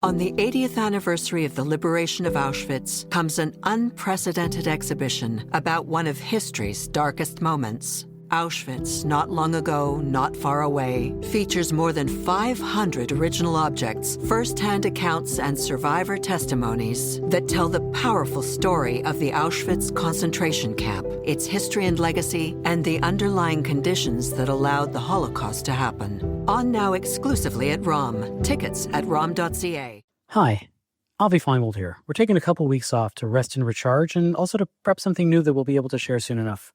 On the 80th anniversary of the liberation of Auschwitz comes an unprecedented exhibition about one of history's darkest moments. Auschwitz, not long ago, not far away, features more than 500 original objects, first-hand accounts, and survivor testimonies that tell the powerful story of the Auschwitz concentration camp, its history and legacy, and the underlying conditions that allowed the Holocaust to happen. On now exclusively at ROM. Tickets at rom.ca. Hi, Avi Finegold here. We're taking a couple weeks off to rest and recharge, and also to prep something new that we'll be able to share soon enough.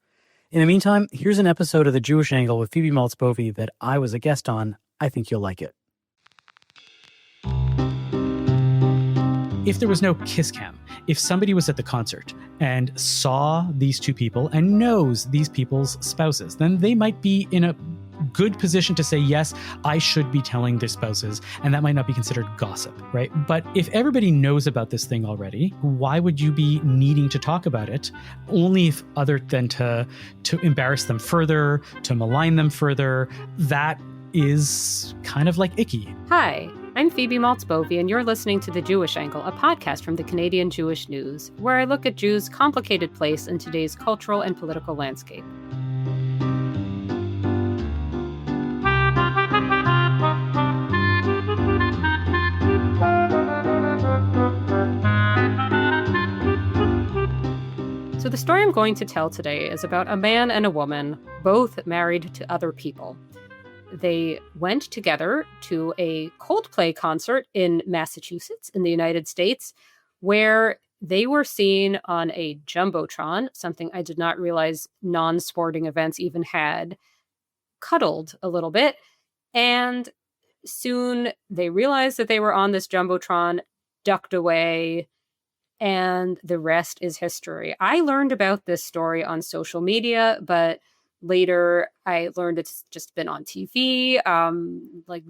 In the meantime, here's an episode of The Jewish Angle with Phoebe Maltz-Bovey that I was a guest on. I think you'll like it. If there was no kiss cam, if somebody was at the concert and saw these two people and knows these people's spouses, then they might be in a good position to say, yes, I should be telling their spouses, and that might not be considered gossip, right? But if everybody knows about this thing already, why would you be needing to talk about it? Only if other than to embarrass them further, to malign them further. That is kind of like icky. Hi, I'm Phoebe Maltz-Bovey, and you're listening to The Jewish Angle, a podcast from the Canadian Jewish News, where I look at Jews' complicated place in today's cultural and political landscape. So the story I'm going to tell today is about a man and a woman, both married to other people. They went together to a Coldplay concert in Massachusetts in the United States, where they were seen on a Jumbotron, something I did not realize non-sporting events even had, cuddled a little bit. And soon they realized that they were on this Jumbotron, ducked away, and the rest is history. I learned about this story on social media, but later I learned it's just been on TV, like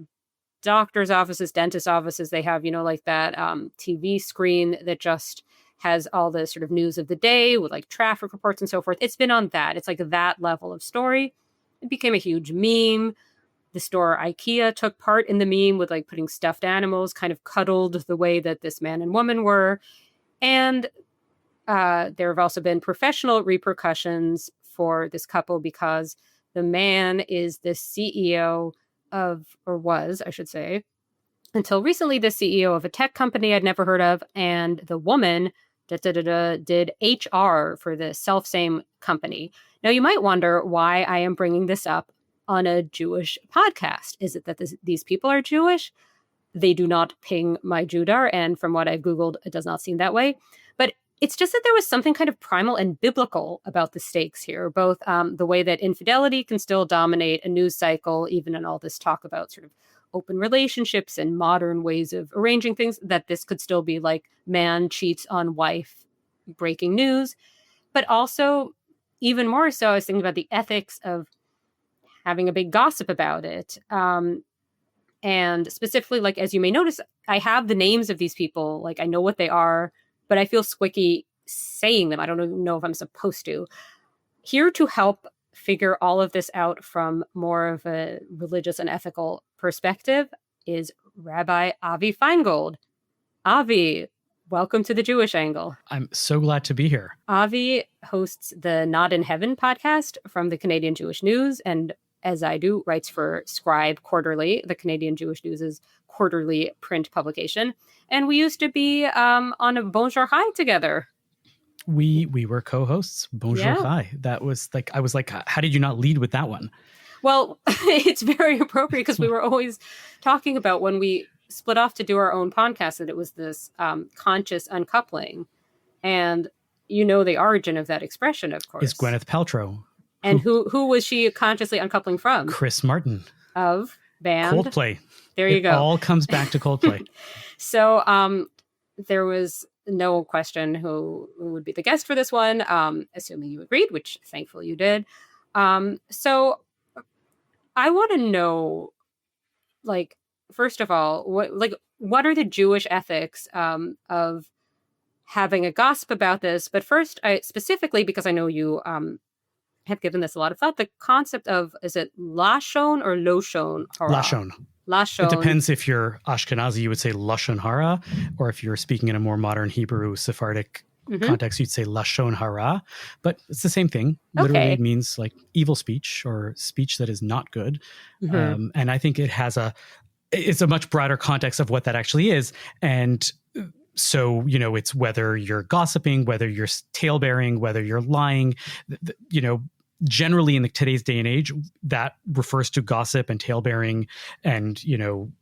doctor's offices, dentist offices. They have, like that TV screen that just has all the sort of news of the day with like traffic reports and so forth. It's been on that. It's like that level of story. It became a huge meme. The store IKEA took part in the meme with like putting stuffed animals kind of cuddled the way that this man and woman were. And there have also been professional repercussions for this couple because the man is the CEO of, or was, I should say, until recently, the CEO of a tech company I'd never heard of. And the woman did HR for the self-same company. Now, you might wonder why I am bringing this up on a Jewish podcast. Is it that these people are Jewish? They do not ping my Judar, and from what I've Googled, it does not seem that way. But it's just that there was something kind of primal and biblical about the stakes here, both the way that infidelity can still dominate a news cycle, even in all this talk about sort of open relationships and modern ways of arranging things, that this could still be like man cheats on wife, breaking news. But also, even more so, I was thinking about the ethics of having a big gossip about it. And specifically, like, as you may notice, I have the names of these people. Like, I know what they are, but I feel squicky saying them. I don't even know if I'm supposed to. Here to help figure all of this out from more of a religious and ethical perspective is Rabbi Avi Finegold. Avi, welcome to The Jewish Angle. I'm so glad to be here. Avi hosts the Not in Heaven podcast from the Canadian Jewish News, and as I do, writes for Scribe Quarterly, the Canadian Jewish News' quarterly print publication. And we used to be on a Bonjour Hi together. We were co-hosts. Bonjour Hi. That was like, I was like, how did you not lead with that one? Well, it's very appropriate because we were always talking about when we split off to do our own podcast that it was this conscious uncoupling. And the origin of that expression, of course. Is Gwyneth Paltrow. And who was she consciously uncoupling from? Chris Martin. Of band? Coldplay. There you go. It all comes back to Coldplay. So there was no question who would be the guest for this one, assuming you agreed, which thankfully you did. So I want to know, like, first of all, what are the Jewish ethics of having a gossip about this? But first, specifically, because I know you have given this a lot of thought, the concept of, is it lashon or loshon hara? Lashon. lashon. It depends if you're Ashkenazi, you would say lashon hara, or if you're speaking in a more modern Hebrew Sephardic context, you'd say lashon hara. But it's the same thing. Literally, it means like evil speech or speech that is not good. And I think it's a much broader context of what that actually is. And so, it's whether you're gossiping, whether you're talebearing, whether you're lying, generally in today's day and age, that refers to gossip and talebearing and,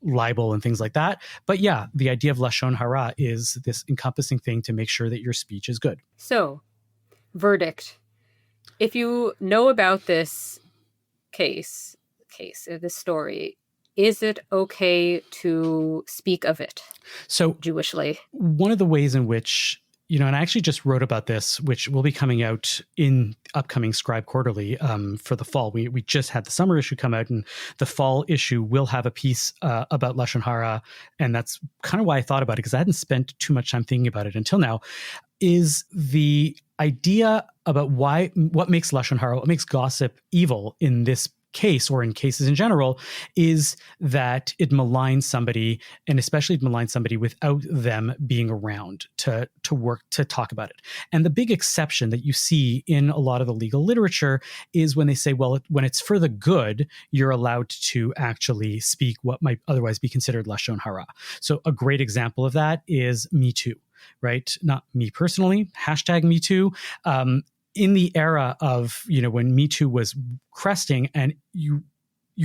libel and things like that. But yeah, the idea of lashon hara is this encompassing thing to make sure that your speech is good. So, verdict. If you know about this this story, is it okay to speak of it? So, Jewishly? One of the ways in which, and I actually just wrote about this, which will be coming out in upcoming Scribe Quarterly for the fall. We just had the summer issue come out, and the fall issue will have a piece about lashon hara, and that's kind of why I thought about it, because I hadn't spent too much time thinking about it until now, is the idea about what makes lashon hara, what makes gossip evil in this case, or in cases in general, is that it maligns somebody, and especially it maligns somebody without them being around to work, to talk about it. And the big exception that you see in a lot of the legal literature is when they say, well, when it's for the good, you're allowed to actually speak what might otherwise be considered lashon hara. So a great example of that is Me Too, right? Not me personally, #Me Too. In the era of, when Me Too was cresting, and you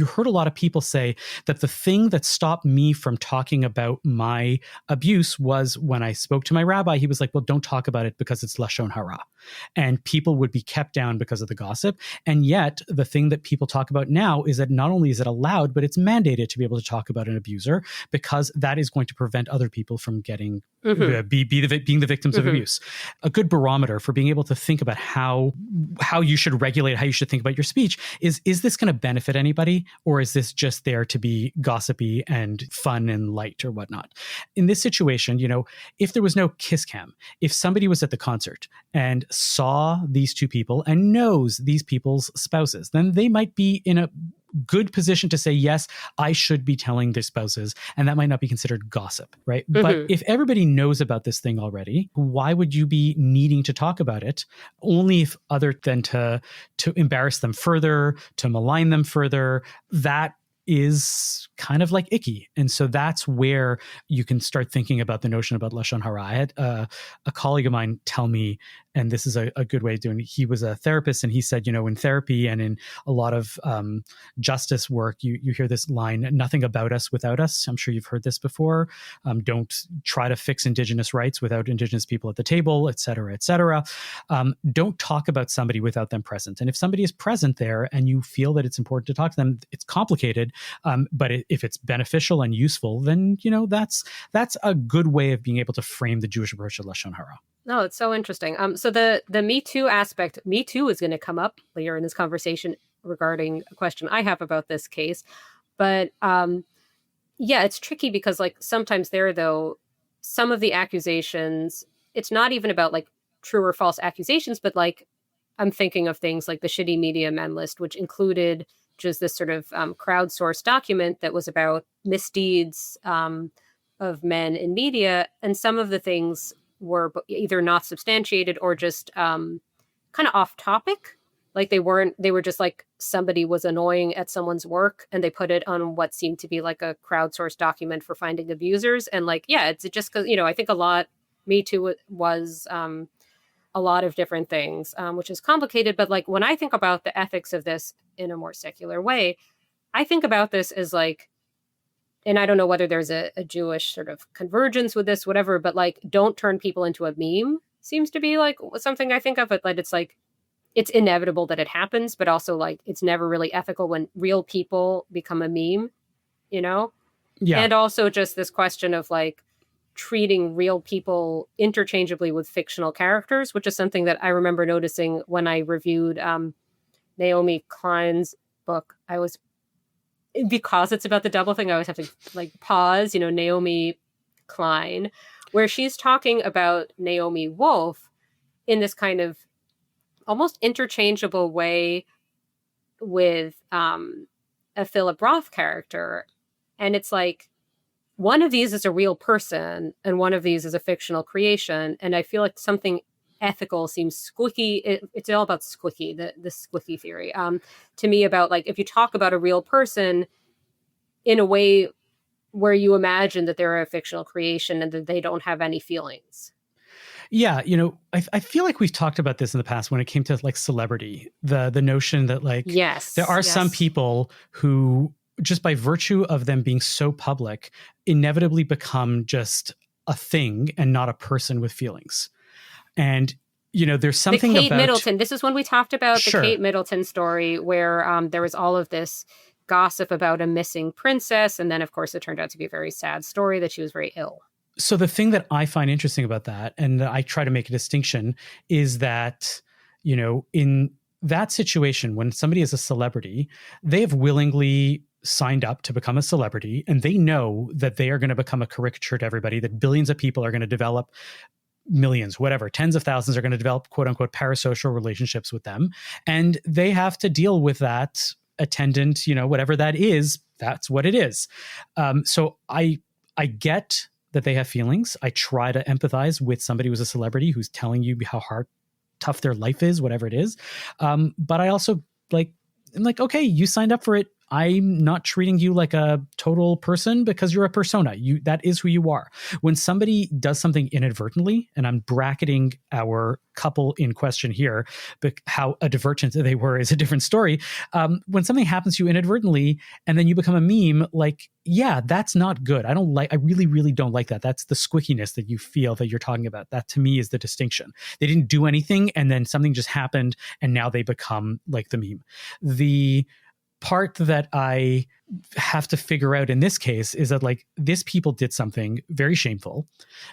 heard a lot of people say that the thing that stopped me from talking about my abuse was when I spoke to my rabbi. He was like, well, don't talk about it because it's lashon hara. And people would be kept down because of the gossip. And yet the thing that people talk about now is that not only is it allowed, but it's mandated to be able to talk about an abuser, because that is going to prevent other people from getting being the victims of abuse. A good barometer for being able to think about how you should regulate, how you should think about your speech is this going to benefit anybody, or is this just there to be gossipy and fun and light or whatnot? In this situation, if there was no kiss cam, if somebody was at the concert and saw these two people and knows these people's spouses, then they might be in a good position to say, yes, I should be telling their spouses, and that might not be considered gossip, right? But if everybody knows about this thing already, why would you be needing to talk about it? Only if other than to embarrass them further, to malign them further. That is kind of like icky. And so that's where you can start thinking about the notion about lashon hara. I had a colleague of mine tell me, and this is a good way of doing it. He was a therapist, and he said, in therapy and in a lot of justice work, you hear this line, nothing about us without us. I'm sure you've heard this before. Don't try to fix Indigenous rights without Indigenous people at the table, et cetera, et cetera. Don't talk about somebody without them present. And if somebody is present there and you feel that it's important to talk to them, it's complicated. But if it's beneficial and useful, then, that's a good way of being able to frame the Jewish approach to lashon hara. No, it's so interesting. So the Me Too aspect, Me Too is going to come up later in this conversation regarding a question I have about this case. But it's tricky because sometimes some of the accusations, it's not even about true or false accusations, but I'm thinking of things like the Shitty Media Men List, which included just this sort of crowdsourced document that was about misdeeds of men in media. And some of the things were either not substantiated or just kind of off topic. They were just somebody was annoying at someone's work and they put it on what seemed to be a crowdsourced document for finding abusers. And it's just because, I think Me Too was a lot of different things, which is complicated. But when I think about the ethics of this in a more secular way, I think about this as and I don't know whether there's a Jewish sort of convergence with this, whatever, but don't turn people into a meme seems to be something I think of it. It's inevitable that it happens, but also it's never really ethical when real people become a meme, Yeah. And also just this question of treating real people interchangeably with fictional characters, which is something that I remember noticing when I reviewed Naomi Klein's book. Because it's about the double thing, I always have to pause, Naomi Klein, where she's talking about Naomi Wolf in this kind of almost interchangeable way with a Philip Roth character. And it's like, one of these is a real person and one of these is a fictional creation. And I feel like something ethical seems squicky. It's all about squicky, the squicky theory. To me, about like, if you talk about a real person in a way where you imagine that they're a fictional creation and that they don't have any feelings. Yeah, I feel like we've talked about this in the past when it came to like celebrity, the notion that like there are some people who, just by virtue of them being so public, inevitably become just a thing and not a person with feelings. And, there's something the Kate about Middleton. This is when we talked about Sure. the Kate Middleton story where there was all of this gossip about a missing princess. And then, of course, it turned out to be a very sad story that she was very ill. So the thing that I find interesting about that, and I try to make a distinction, is that, in that situation, when somebody is a celebrity, they have willingly signed up to become a celebrity, and they know that they are going to become a caricature to everybody, that billions of people are going to develop, millions, whatever, tens of thousands are going to develop quote unquote parasocial relationships with them. And they have to deal with that attendant, whatever that is, that's what it is. So I get that they have feelings. I try to empathize with somebody who's a celebrity who's telling you how tough their life is, whatever it is. But I also I'm like, okay, you signed up for it. I'm not treating you like a total person because you're a persona. That is who you are. When somebody does something inadvertently, and I'm bracketing our couple in question here, but how a divergent they were is a different story. When something happens to you inadvertently and then you become a meme, like, yeah, that's not good. I really, really don't like that. That's the squickiness that you feel that you're talking about. That to me is the distinction. They didn't do anything and then something just happened and now they become like the meme. The part that I have to figure out in this case is that like these people did something very shameful.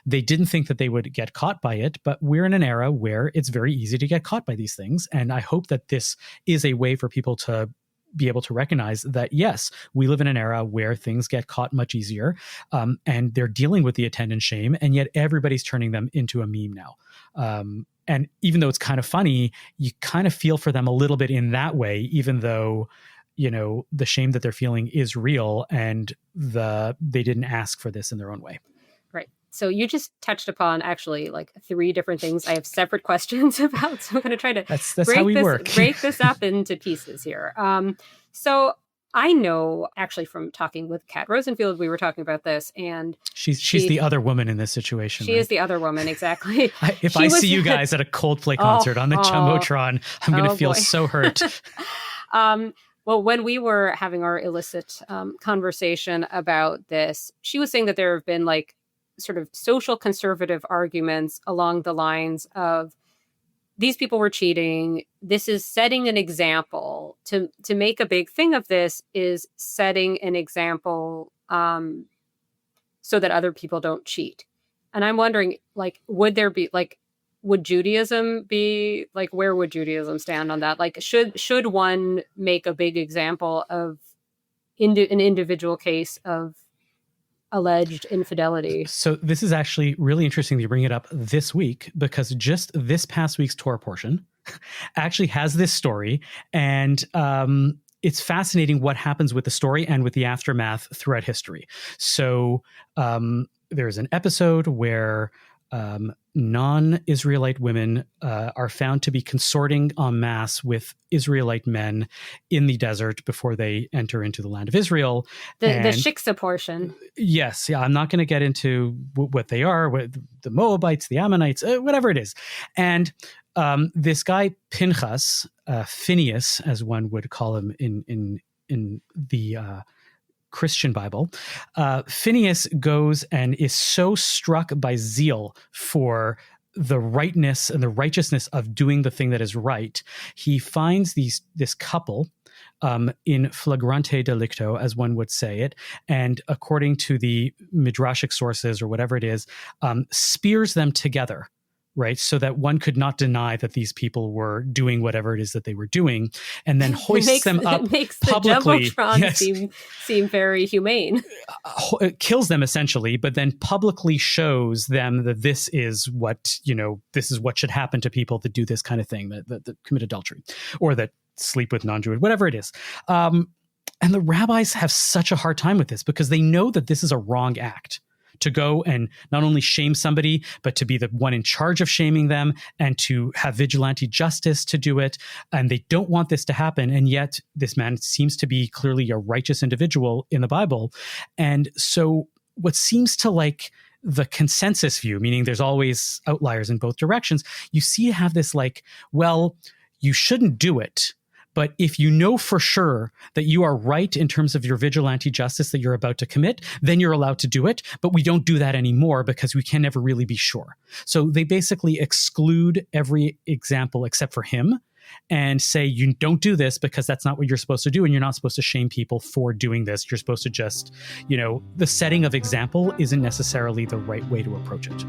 They didn't think that they would get caught by it, but we're in an era where it's very easy to get caught by these things. And I hope that this is a way for people to be able to recognize that, yes, we live in an era where things get caught much easier, and they're dealing with the attendant shame, and yet everybody's turning them into a meme now. And even though it's kind of funny, you kind of feel for them a little bit in that way, even though the shame that they're feeling is real and they didn't ask for this in their own way. Right. So you just touched upon actually like 3 different things I have separate questions about. So I'm going to try to that's how we work. break this up into pieces here. So I know actually from talking with Kat Rosenfield, we were talking about this, and she's the other woman in this situation. She right? is the other woman. Exactly. If I see you guys at a Coldplay concert on the Jumbotron, I'm going to feel so hurt. Well, when we were having our illicit conversation about this, she was saying that there have been like sort of social conservative arguments along the lines of these people were cheating. This is setting an example. To make a big thing of this is setting an example so that other people don't cheat. And I'm wondering, like, would Judaism be like, where would Judaism stand on that? Like, should one make a big example of an individual case of alleged infidelity? So this is actually really interesting that you bring it up this week, because just this past week's Torah portion actually has this story, and it's fascinating what happens with the story and with the aftermath throughout history. So there's an episode where non-Israelite women are found to be consorting en masse with Israelite men in the desert before they enter into the land of Israel. The Shiksa portion. Yes. Yeah. I'm not going to get into what they are, the Moabites, the Ammonites, whatever it is. And this guy, Pinchas, Phineas, as one would call him in the Christian Bible, Phineas goes and is so struck by zeal for the rightness and the righteousness of doing the thing that is right. He finds this couple in flagrante delicto, as one would say it, and according to the midrashic sources or whatever it is, spears them together. Right, so that one could not deny that these people were doing whatever it is that they were doing, and then hoists them up it makes publicly. The Jumbotron seem very humane. It kills them essentially, but then publicly shows them that this is what should happen to people that do this kind of thing, that commit adultery or that sleep with non-Jewish, whatever it is. And the rabbis have such a hard time with this because they know that this is a wrong act, to go and not only shame somebody, but to be the one in charge of shaming them and to have vigilante justice to do it. And they don't want this to happen. And yet this man seems to be clearly a righteous individual in the Bible. And so what seems to like the consensus view, meaning there's always outliers in both directions, you see have this like, well, you shouldn't do it. But if you know for sure that you are right in terms of your vigilante justice that you're about to commit, then you're allowed to do it. But we don't do that anymore because we can never really be sure. So they basically exclude every example except for him and say, you don't do this because that's not what you're supposed to do. And you're not supposed to shame people for doing this. You're supposed to just, the setting of example isn't necessarily the right way to approach it.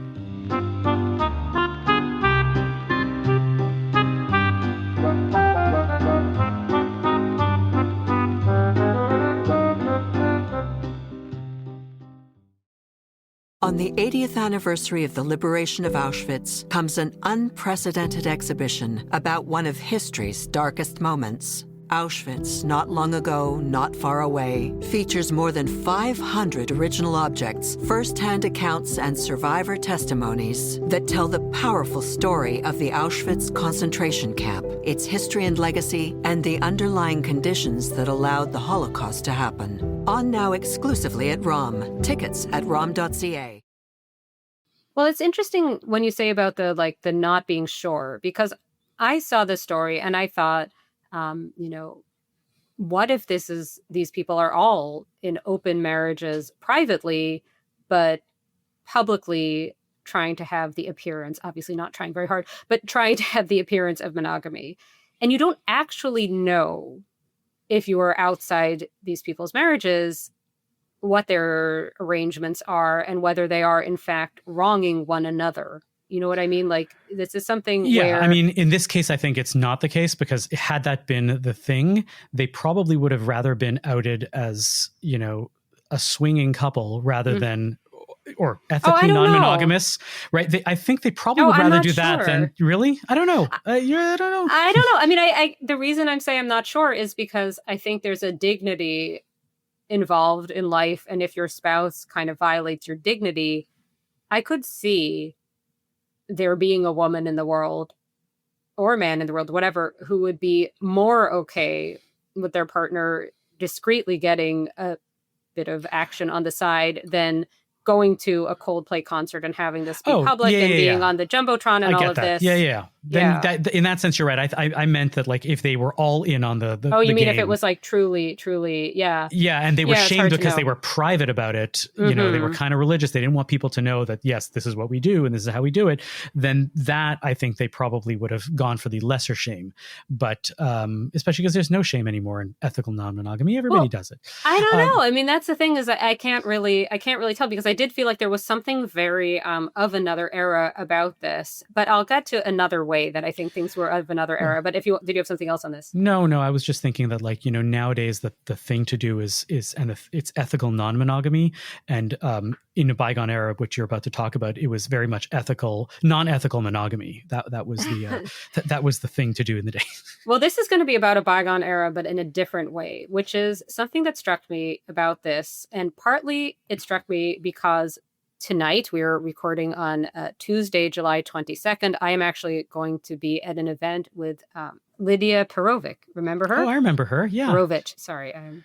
On the 80th anniversary of the liberation of Auschwitz comes an unprecedented exhibition about one of history's darkest moments. Auschwitz, not long ago, not far away, features more than 500 original objects, first-hand accounts, and survivor testimonies that tell the powerful story of the Auschwitz concentration camp, its history and legacy, and the underlying conditions that allowed the Holocaust to happen. On now exclusively at ROM. Tickets at rom.ca. Well, it's interesting when you say about the not being sure, because I saw this story and I thought, what if these people are all in open marriages privately, but publicly trying to have the appearance, obviously not trying very hard, but trying to have the appearance of monogamy. And you don't actually know if you are outside these people's marriages, what their arrangements are and whether they are in fact wronging one another. You know what I mean? Like, this is something where... I mean, in this case, I think it's not the case, because had that been the thing, they probably would have rather been outed as, a swinging couple rather than, or ethically non-monogamous, right? I think they probably would rather do that than, really? I don't know. I don't know. I don't know. I mean, the reason I'm saying I'm not sure is because I think there's a dignity involved in life. And if your spouse kind of violates your dignity, I could see there being a woman in the world or a man in the world, whatever, who would be more okay with their partner discreetly getting a bit of action on the side than going to a Coldplay concert and having this be public and being on the Jumbotron and all of this. Then in that sense, you're right. I meant that, like, if they were all in on the you mean game, if it was like truly, and they were shamed because they were private about it. They were kind of religious. They didn't want people to know that, yes, this is what we do and this is how we do it. Then that, I think they probably would have gone for the lesser shame. But especially because there's no shame anymore in ethical non-monogamy. Everybody does it. I don't know. I mean, that's the thing, is that I can't really tell, because I did feel like there was something very of another era about this. But I'll get to another way that I think things were of another era. But did you have something else on this? No, I was just thinking that, like, nowadays the thing to do is it's ethical non-monogamy, and in a bygone era, which you're about to talk about, it was very much non-ethical monogamy. That was the that was the thing to do in the day. Well, this is going to be about a bygone era, but in a different way, which is something that struck me about this, and partly it struck me because tonight, we are recording on Tuesday, July 22nd. I am actually going to be at an event with Lydia Perovic. Remember her? Oh, I remember her. Yeah. Perovic. Sorry, I'm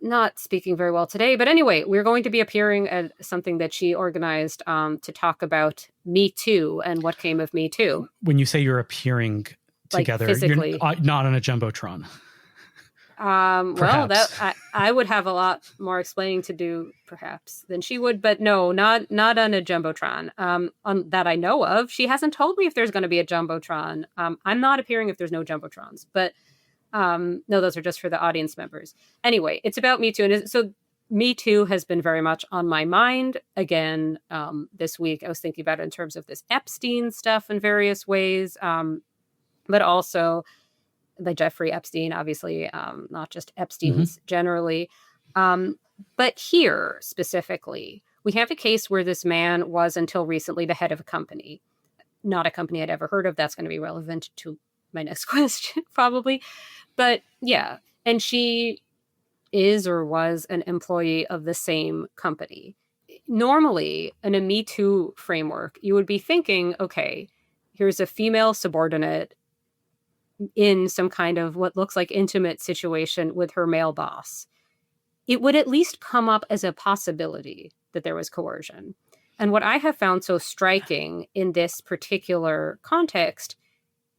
not speaking very well today. But anyway, we're going to be appearing at something that she organized to talk about Me Too and what came of Me Too. When you say you're appearing together, physically, you're not on a Jumbotron. Well, I would have a lot more explaining to do, perhaps, than she would, but no, not on a Jumbotron. On that I know of. She hasn't told me if there's going to be a Jumbotron. I'm not appearing if there's no Jumbotrons, but no, those are just for the audience members. Anyway, it's about Me Too, and so Me Too has been very much on my mind again this week. I was thinking about it in terms of this Epstein stuff in various ways, but also the Jeffrey Epstein, obviously, not just Epstein's generally. But here specifically, we have a case where this man was until recently the head of a company, not a company I'd ever heard of. That's going to be relevant to my next question, probably. But yeah, And she is or was an employee of the same company. Normally, in a Me Too framework, you would be thinking, okay, here's a female subordinate in some kind of what looks like intimate situation with her male boss. It would at least come up as a possibility that there was coercion. And what I have found so striking in this particular context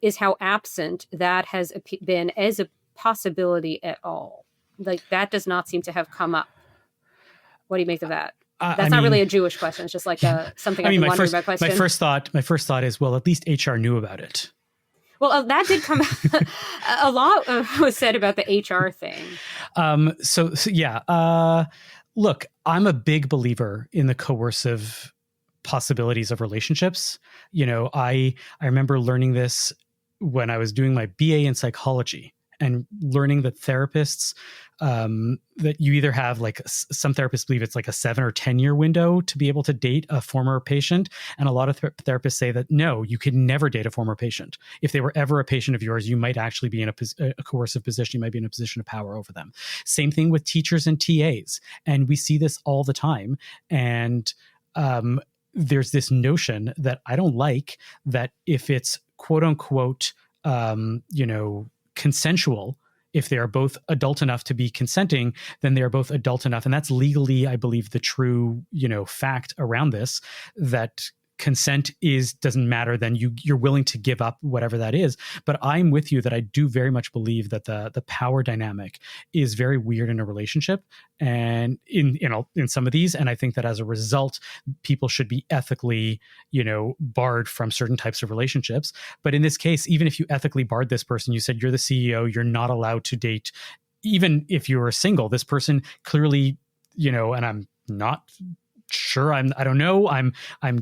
is how absent that has been as a possibility at all. Like, that does not seem to have come up. What do you make of that? That's not really a Jewish question. It's just like something I've been wondering about question. My first thought is, well, at least HR knew about it. Well, that did come a lot was said about the HR thing. Look, I'm a big believer in the coercive possibilities of relationships. I remember learning this when I was doing my BA in psychology, and learning that therapists, that you either have, like, some therapists believe it's like a 7 or 10 year window to be able to date a former patient. And a lot of therapists say that, no, you could never date a former patient. If they were ever a patient of yours, you might actually be in a coercive position. You might be in a position of power over them. Same thing with teachers and TAs. And we see this all the time. And there's this notion that I don't like, that if it's quote unquote, consensual, if they are both adult enough to be consenting, then they are both adult enough. And that's legally, I believe, the true, fact around this, that consent doesn't matter, then you're willing to give up whatever that is. But I'm with you that I do very much believe that the power dynamic is very weird in a relationship, and in some of these. And I think that as a result, people should be ethically, barred from certain types of relationships. But in this case, even if you ethically barred this person, you said, you're the CEO, you're not allowed to date, even if you were single. This person clearly, and I'm not sure, I don't know, I'm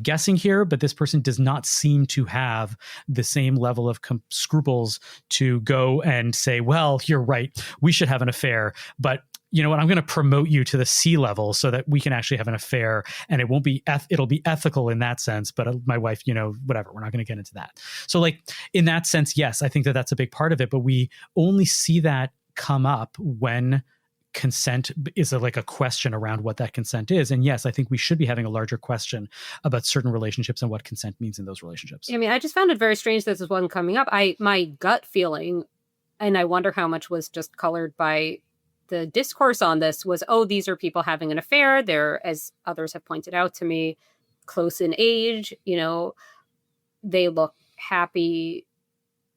guessing here, but this person does not seem to have the same level of scruples to go and say, well, you're right, we should have an affair, but you know what, I'm going to promote you to the C level so that we can actually have an affair, and it won't be it'll be ethical in that sense, but my wife, whatever, we're not going to get into that. So, like, in that sense, yes, I think that that's a big part of it, but we only see that come up when consent is a question around what that consent is. And yes, I think we should be having a larger question about certain relationships and what consent means in those relationships. I mean, I just found it very strange that this is one coming up. My gut feeling, and I wonder how much was just colored by the discourse on this, was, oh, these are people having an affair. They're, as others have pointed out to me, close in age. They look happy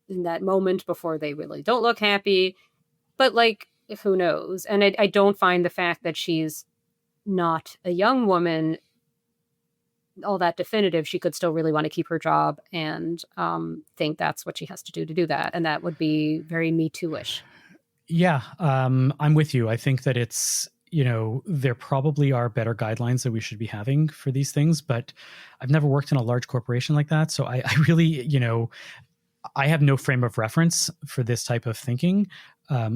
in that moment before they really don't look happy. But, like, who knows? And I don't find the fact that she's not a young woman all that definitive. She could still really want to keep her job and think that's what she has to do that. And that would be very Me Too-ish. Yeah, I'm with you. I think that it's, there probably are better guidelines that we should be having for these things, but I've never worked in a large corporation like that. So I really, I have no frame of reference for this type of thinking,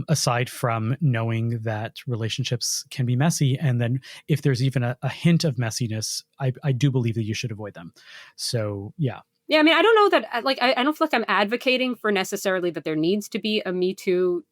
aside from knowing that relationships can be messy. And then if there's even a hint of messiness, I do believe that you should avoid them. So, yeah. Yeah, I mean, I don't know that, I don't feel like I'm advocating for necessarily that there needs to be a Me Too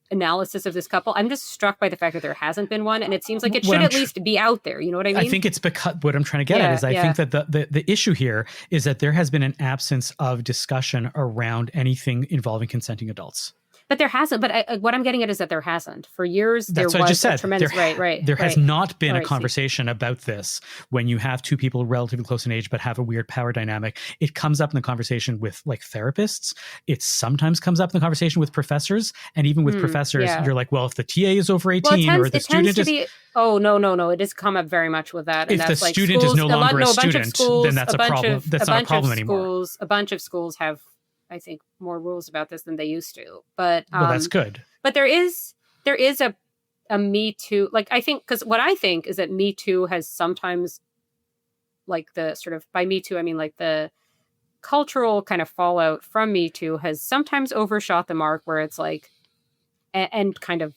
analysis of this couple. I'm just struck by the fact that there hasn't been one, and it seems like it should at least be out there. You know what I mean? I think it's because what I'm trying to get at is I think that the issue here is that there has been an absence of discussion around anything involving consenting adults. But there hasn't. But what I'm getting at is that there hasn't. For years, there was a tremendous... There has not been a conversation about this when you have two people relatively close in age but have a weird power dynamic. It comes up in the conversation with, like, therapists. It sometimes comes up in the conversation with professors. And even with professors, you're like, well, if the TA is over 18 or the student is... Oh, no. It has come up very much with that. And if the student is no longer a student, then that's a problem. That's not a problem anymore. A bunch of schools have, I think, more rules about this than they used to. But well, that's good. But there is a Me Too, like, I think, because what I think is that Me Too has sometimes, like, the sort of, by Me Too I mean like the cultural kind of fallout from Me Too has sometimes overshot the mark, where it's like, and kind of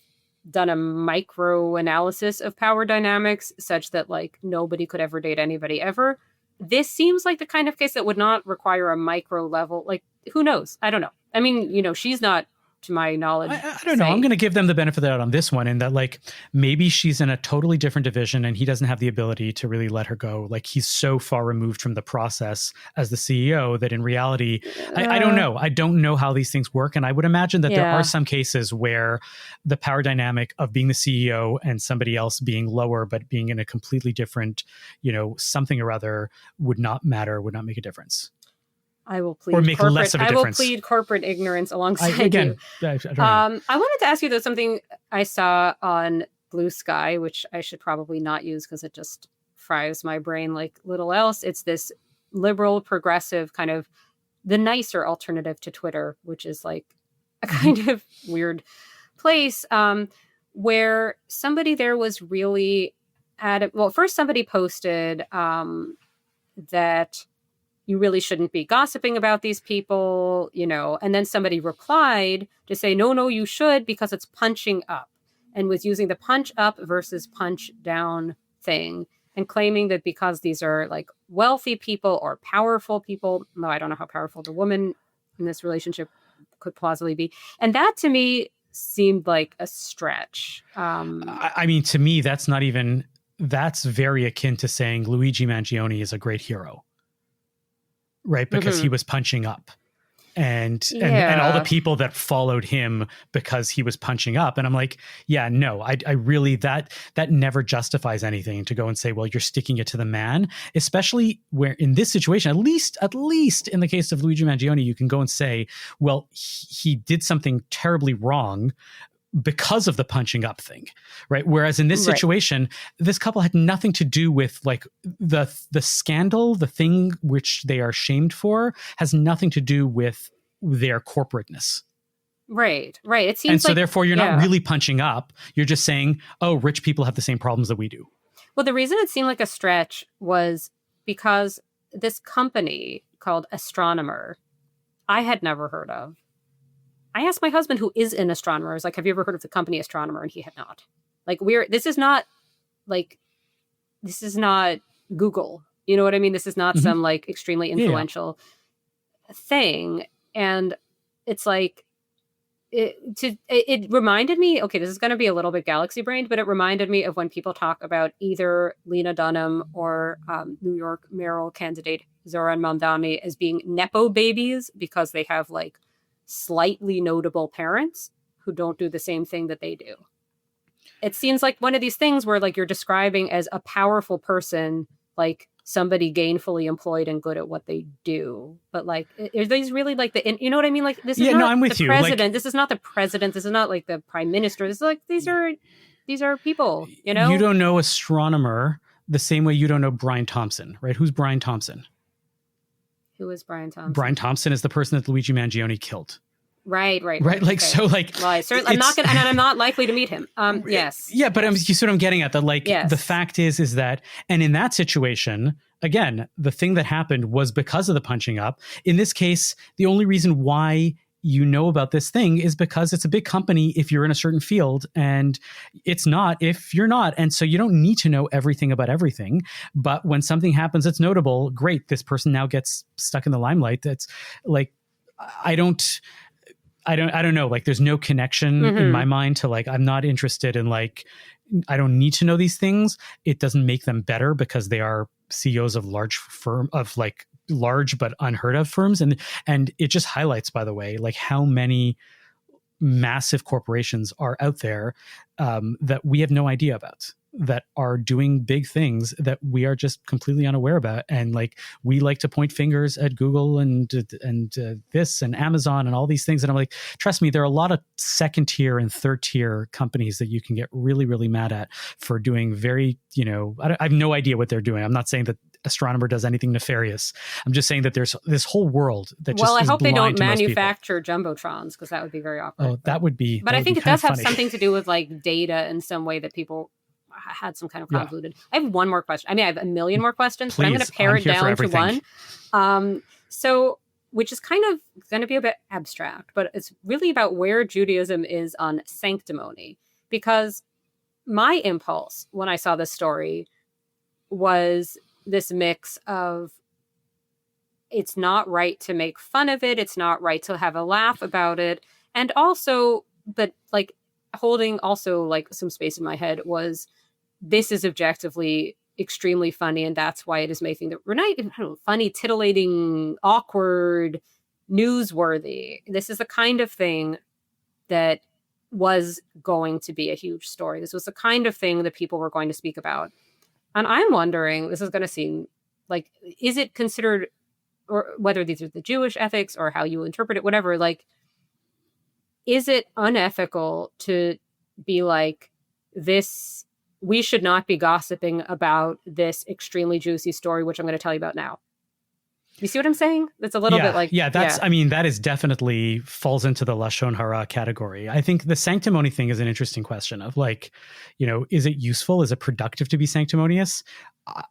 done a micro analysis of power dynamics such that, like, nobody could ever date anybody ever. This seems like the kind of case that would not require a micro level. Like, who knows? I don't know. I mean, she's not to my knowledge. I don't know. I'm going to give them the benefit of the doubt on this one, in that like maybe she's in a totally different division and he doesn't have the ability to really let her go. Like he's so far removed from the process as the CEO that in reality, I don't know. I don't know how these things work. And I would imagine that there are some cases where the power dynamic of being the CEO and somebody else being lower, but being in a completely different, something or other would not matter, would not make a difference. I will plead or make less of a difference. I will plead corporate ignorance alongside I you. I don't know. I wanted to ask you though something I saw on Blue Sky, which I should probably not use because it just fries my brain like little else. It's this liberal, progressive kind of the nicer alternative to Twitter, which is like a kind of weird place where somebody there was really first somebody posted that you really shouldn't be gossiping about these people, and then somebody replied to say, no, you should, because it's punching up, and was using the punch up versus punch down thing and claiming that because these are like wealthy people or powerful people, no, I don't know how powerful the woman in this relationship could plausibly be. And that to me seemed like a stretch. I mean, to me, that's very akin to saying Luigi Mangione is a great hero. Right, because he was punching up, and all the people that followed him because he was punching up, and I'm like, yeah, no, I really that never justifies anything to go and say, well, you're sticking it to the man, especially where in this situation, at least in the case of Luigi Mangione, you can go and say, well, he did something terribly wrong because of the punching up thing, right? Whereas in this situation, this couple had nothing to do with like the scandal, the thing which they are shamed for has nothing to do with their corporateness. Right. It seems and so therefore you're not really punching up. You're just saying, oh, rich people have the same problems that we do. Well, the reason it seemed like a stretch was because this company called Astronomer, I had never heard of. I asked my husband, who is an astronomer, I was like, have you ever heard of the company Astronomer? And he had not. Like, this is not Google. You know what I mean? This is not some like extremely influential thing. And it's like, it reminded me, okay, this is going to be a little bit galaxy brained, but it reminded me of when people talk about either Lena Dunham or New York mayoral candidate Zoran Mamdani as being Nepo babies because they have like slightly notable parents who don't do the same thing that they do. It seems like one of these things where like you're describing as a powerful person, like somebody gainfully employed and good at what they do. But like, are these really like you know what I mean? Like this is not I'm with the you. president. Like, this is not the president. This is not like the prime minister. This is like, these are people, You don't know Astronomer the same way you don't know Brian Thompson, right? Who's Brian Thompson? Who is Brian Thompson? Brian Thompson is the person that Luigi Mangione killed. Right. Like, okay. so like, well, I'm not likely to meet him. Yes. Yeah. But you see what I'm getting at, that like, the fact is that, and in that situation, again, the thing that happened was because of the punching up. In this case, the only reason why you know about this thing is because it's a big company if you're in a certain field, and it's not if you're not. And so you don't need to know everything about everything. But when something happens that's notable, great, this person now gets stuck in the limelight. That's like, I don't know. Like, there's no connection in my mind to like, I'm not interested in like, I don't need to know these things. It doesn't make them better because they are CEOs of large but unheard of firms. And it just highlights, by the way, like how many massive corporations are out there that we have no idea about, that are doing big things that we are just completely unaware about. And like, we like to point fingers at Google and this and Amazon and all these things. And I'm like, trust me, there are a lot of second tier and third tier companies that you can get really, really mad at for doing very, I have no idea what they're doing. I'm not saying that Astronomer does anything nefarious. I'm just saying that there's this whole world that just I hope they don't manufacture jumbotrons, because that would be very awkward. Oh, that would be. But I think it does have something to do with like data in some way that people had some kind of convoluted. I have one more question. I mean, I have a million more questions, but I'm going to pare it down to one. So, which is kind of going to be a bit abstract, but it's really about where Judaism is on sanctimony. Because my impulse when I saw this story was this mix of, it's not right to make fun of it, it's not right to have a laugh about it, And also, but like holding also like some space in my head was, this is objectively extremely funny, and that's why it is making the, we're not even, I don't know, funny, titillating, awkward, newsworthy. This is the kind of thing that was going to be a huge story. This was the kind of thing that people were going to speak about. And I'm wondering, this is going to seem like, is it considered, or whether these are the Jewish ethics or how you interpret it, whatever, like, is it unethical to be like, this, we should not be gossiping about this extremely juicy story, which I'm going to tell you about now? You see what I'm saying? It's a little bit like... Yeah, that's, I mean, that is definitely falls into the lashon hara category. I think the sanctimony thing is an interesting question of like, you know, is it useful? Is it productive to be sanctimonious?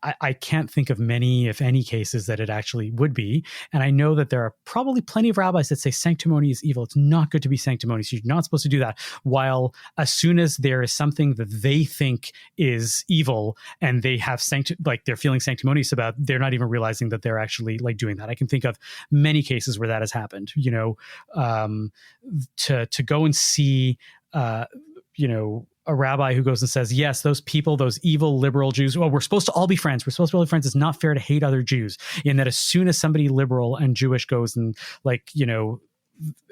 I can't think of many, if any, cases that it actually would be. And I know that there are probably plenty of rabbis that say sanctimony is evil. It's not good to be sanctimonious. You're not supposed to do that. While as soon as there is something that they think is evil and they have like they're feeling sanctimonious about, they're not even realizing that they're actually like doing that. I can think of many cases where that has happened, you know, to go and see, you know, a rabbi who goes and says, yes, those people, those evil liberal Jews, well, we're supposed to all be friends. We're supposed to all be friends. It's not fair to hate other Jews. In that as soon as somebody liberal and Jewish goes and like, you know,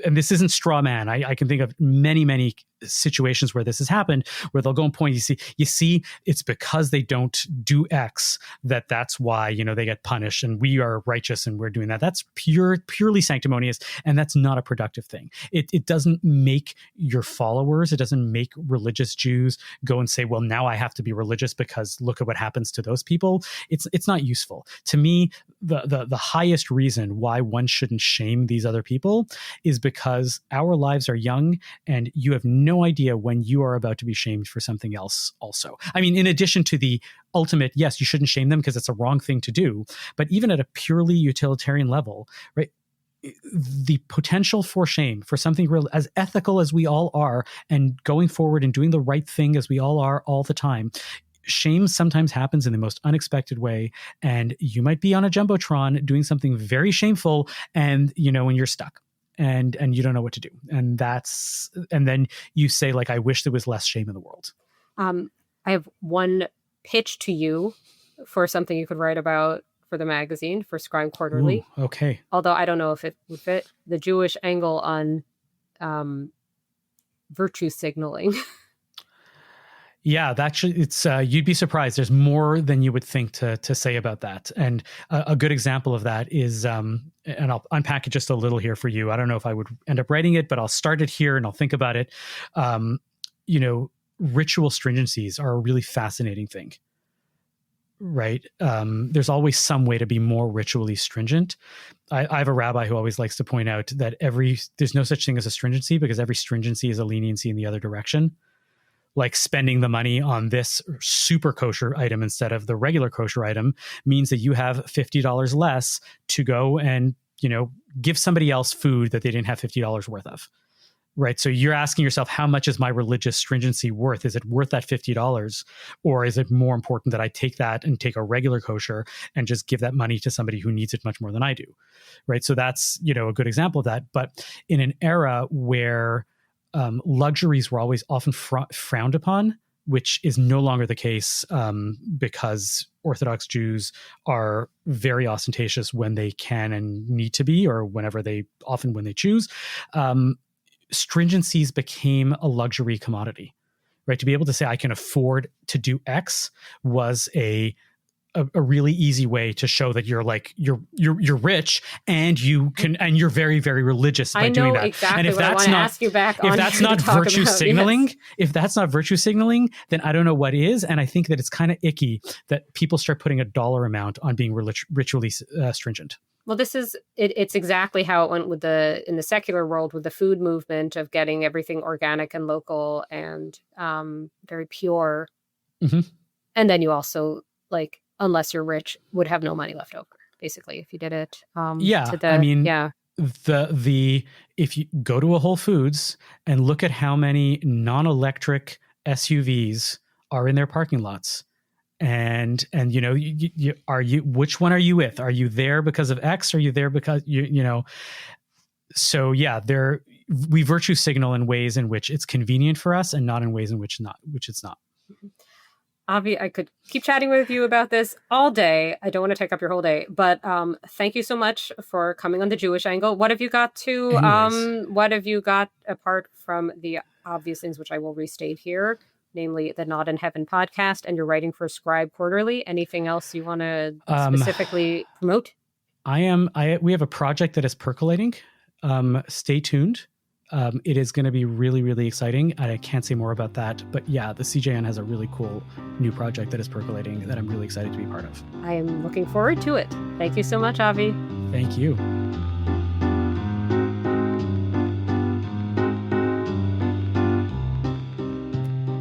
and this isn't straw man. I can think of many, many situations where this has happened, where they'll go and point, you see, it's because they don't do X that's why, you know, they get punished, and we are righteous and we're doing that. That's purely sanctimonious, and that's not a productive thing. It doesn't make your followers, it doesn't make religious Jews go and say, well, now I have to be religious because look at what happens to those people. It's not useful. To me, the highest reason why one shouldn't shame these other people is because our lives are young, and you have no idea when you are about to be shamed for something else also. I mean, in addition to the ultimate, yes, you shouldn't shame them because it's a wrong thing to do, but even at a purely utilitarian level, right? The potential for shame for something real, as ethical as we all are, and going forward and doing the right thing as we all are all the time, shame sometimes happens in the most unexpected way, and you might be on a Jumbotron doing something very shameful, and you know, and you're stuck. And you don't know what to do. And then you say, like, I wish there was less shame in the world. I have one pitch to you for something you could write about for the magazine, for Scribe Quarterly. Ooh, okay. Although I don't know if it would fit. The Jewish angle on virtue signaling. Yeah, it's you'd be surprised. There's more than you would think to say about that. And a good example of that is, and I'll unpack it just a little here for you. I don't know if I would end up writing it, but I'll start it here and I'll think about it. You know, ritual stringencies are a really fascinating thing, right? There's always some way to be more ritually stringent. I have a rabbi who always likes to point out that there's no such thing as a stringency, because every stringency is a leniency in the other direction. Like spending the money on this super kosher item instead of the regular kosher item means that you have $50 less to go and, you know, give somebody else food that they didn't have $50 worth of. Right. So you're asking yourself, how much is my religious stringency worth? Is it worth that $50? Or is it more important that I take that and take a regular kosher and just give that money to somebody who needs it much more than I do? Right. So that's, you know, a good example of that. But in an era where luxuries were always often frowned upon, which is no longer the case, because Orthodox Jews are very ostentatious when they can and need to be, or when they choose. Stringencies became a luxury commodity, right? To be able to say I can afford to do X was a really easy way to show that you're rich, and you can, and you're very, very religious by doing that. I know exactly and if what that's I want to ask you back on. If that's not virtue signaling, yes. If that's not virtue signaling, then I don't know what is. And I think that it's kind of icky that people start putting a dollar amount on being ritually stringent. Well, it's exactly how it went in the secular world with the food movement of getting everything organic and local and very pure. Mm-hmm. And then you also, like, unless you're rich, would have no money left over, basically, if you did it. If you go to a Whole Foods and look at how many non-electric SUVs are in their parking lots, and you know, which one are you with? Are you there because of X? Or are you there because you know? So yeah, we virtue signal in ways in which it's convenient for us and not in ways in which it's not. Avi, I could keep chatting with you about this all day. I don't want to take up your whole day, but thank you so much for coming on the Jewish angle. What have you got apart from the obvious things, which I will restate here, namely the Not in Heaven podcast, and you're writing for Scribe Quarterly? Anything else you want to specifically promote? We have a project that is percolating. Stay tuned. It is going to be really, really exciting. I can't say more about that. But yeah, the CJN has a really cool new project that is percolating that I'm really excited to be part of. I am looking forward to it. Thank you so much, Avi. Thank you.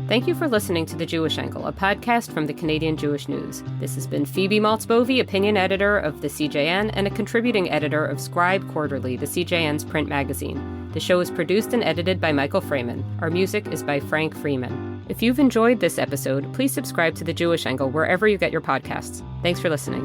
Thank you for listening to The Jewish Angle, a podcast from the Canadian Jewish News. This has been Phoebe Maltz-Bovey, opinion editor of the CJN and a contributing editor of Scribe Quarterly, the CJN's print magazine. The show is produced and edited by Michael Fraiman. Our music is by Frank Freeman. If you've enjoyed this episode, please subscribe to The Jewish Angle wherever you get your podcasts. Thanks for listening.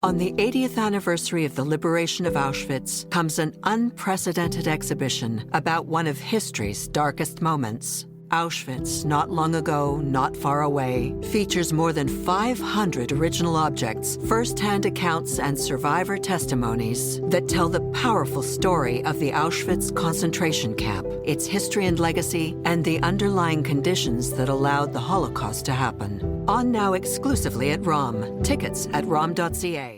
On the 80th anniversary of the liberation of Auschwitz comes an unprecedented exhibition about one of history's darkest moments. Auschwitz, Not Long Ago, Not Far Away, features more than 500 original objects, first-hand accounts, and survivor testimonies that tell the powerful story of the Auschwitz concentration camp, its history and legacy, and the underlying conditions that allowed the Holocaust to happen. On now exclusively at ROM. Tickets at rom.ca.